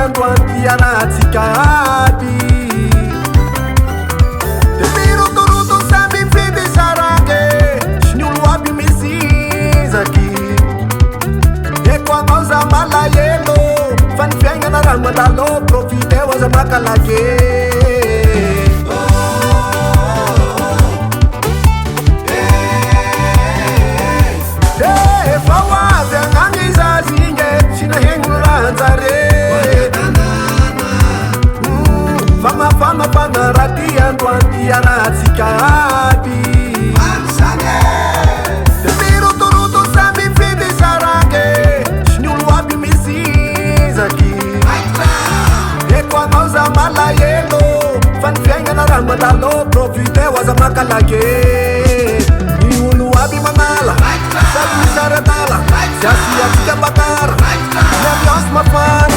androantiaratsika aby de mirotoroto samby mifidy sarange sy ny olo aby misinzaky eko anao za malahelo fa ny fiaignana raha mandalo profite eo aza makalake efa hoavy agnany izazy inge sy nahegnony rahanjare famafamafana raha ty androantiaratsika aby de mirotoroto samby mifidy sarange sy ny olo aby misinzaky eko anao za malahelo fa ny fiaignana raha mandalo profite eo aza makalake ny olo aby manala sady misaradala sy asiatsika bakara ny ambiance mafana